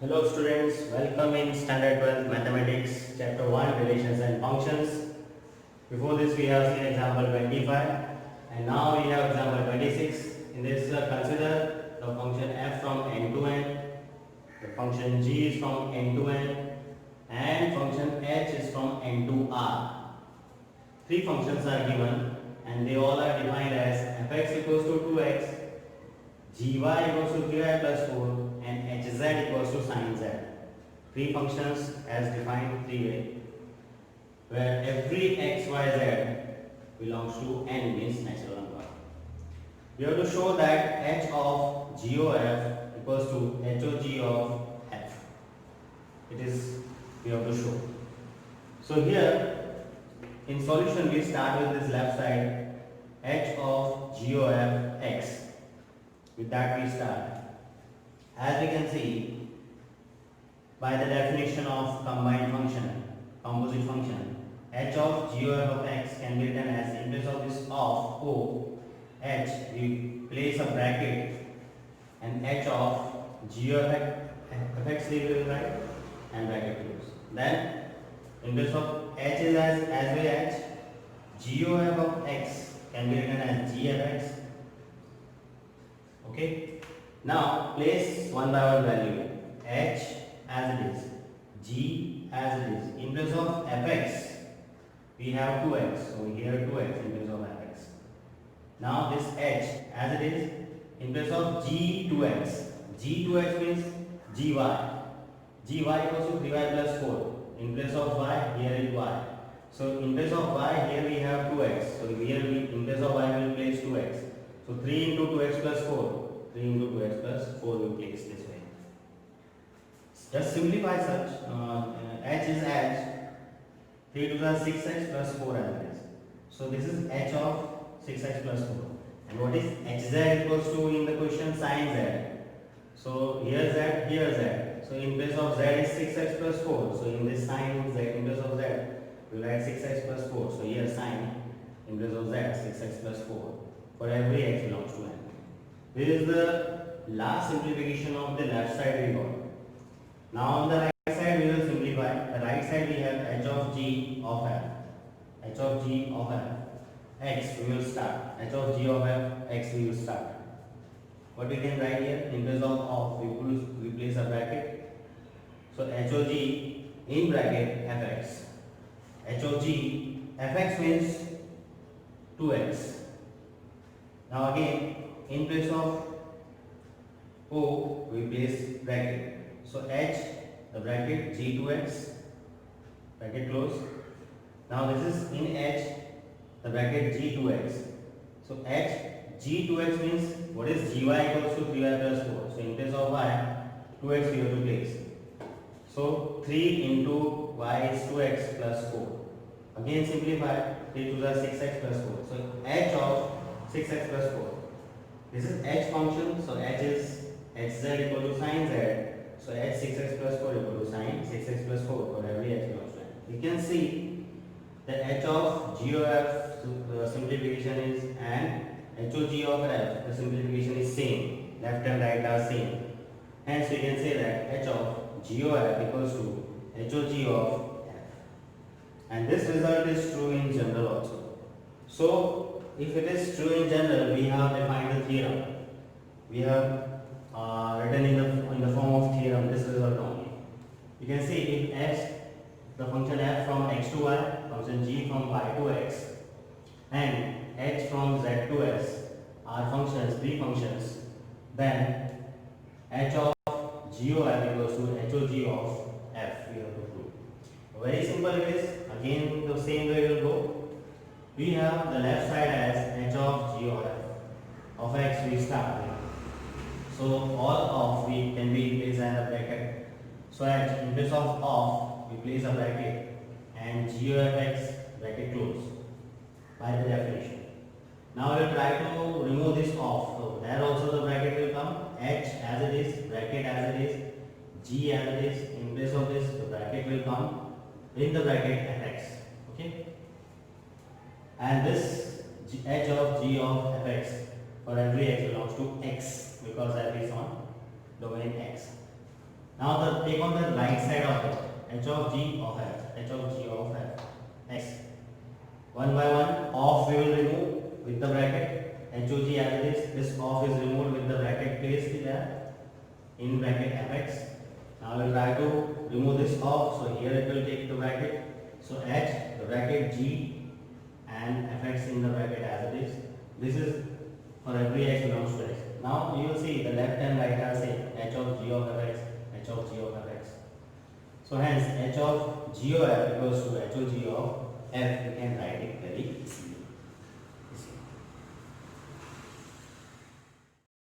Hello students, welcome in Standard 12 Mathematics Chapter 1 Relations and Functions. Before this we have seen example 25 and now we have example 26. In this consider the function f from n to n, the function g is from n to n and function h is from n to r. Three functions are given and they all are defined as fx equals to 2x, gy equals to 3y plus 4 and hz equals to sin z. Three functions as defined three way where every x, y, z belongs to n means natural number. We have to show that h of g of f equals to h of g of f. It is we have to show. So here in solution we start with this left side h of g of f x. With that we start. As we can see, by the definition of combined function, composite function, h of g of x can be written as in place of this of o, h, we place a bracket and h of g of x we will write and bracket close. Then in place of h is as well h, g of x can be written as g of x. Okay. Now place one by one value h as it is, g as it is. In place of fx we have 2x, so here 2x in place of fx. Now this h as it is, in place of g2x, g2x means gy, gy equals to 3y plus 4. In place of y here is y. So in place of y here we have 2x, so here we in place of y we will place 2x. So 3 into 2x plus 4. 3 into 2x plus 4 we place this way. Just simplify such. H is h. 3 to the 6x plus 4 as it is. So this is h of 6x plus 4. And what is hz equals to in the question? Sin z. So here z, here z. So in place of z is 6x plus 4. So in this sin z, in place of z, we write 6x plus 4. So here sin in place of z 6x plus 4 for every x belongs to n. This is the last simplification of the left side we got. Now on the right side we will simplify. The right side we have h of g of f. h of g of f x we will start. h of g of f x we will start. What we can write here? In place of we place a bracket. So h of g in bracket fx. h of g fx means 2x. Now again in place of o we place bracket. So h the bracket g2x bracket close. Now this is in h the bracket g2x. So h g2x means what is gy equals to 3y plus 4. So in place of y 2x we have to place. So 3 into y is 2x plus 4. Again simplify 3 to the 6x plus 4. So h of 6x plus 4. This is h function, so h is hz equal to sin z. So h 6x plus 4 equal to sin 6x plus 4 for every x belongs to n. You can see that h of g of f simplification is and h of g of f the simplification is same. Left and right are same. Hence we can say that h of g of f equals to h of g of f. And this result is true in general also. So if it is true in general, we have defined the theorem. We have written in the form of theorem this result only. You can see if f, the function f from x to y, function g from y to x, and h from z to s are functions, three functions, then h of g of f equals to h of g of f. We have to prove. Very simple it is. Again the same way we will go. We have the left side as h of g of f. Of x we start with. So all of we can be placed as a bracket. So h in place of we place a bracket and g of x bracket close by the definition. Now we will try to remove this off. So there also the bracket will come. H as it is, bracket as it is, g as it is. In place of this the bracket will come in the bracket fx. Okay. And this h of g of fx for every x belongs to x because f is on domain x. Now take on the right side of it. H of g of f. H of g of f. Next. One by one, off we will remove with the bracket. H of g as it is. This off is removed with the bracket placed there in bracket fx. Now we will try to remove this off. So here it will take the bracket. So h, the bracket g, and fx in the bracket as it is. This is for every x belongs to x. Now you will see the left and right are same. H of g of fx, h of g of fx. So hence h of g of f equals to h of g of f. We can write it very easily.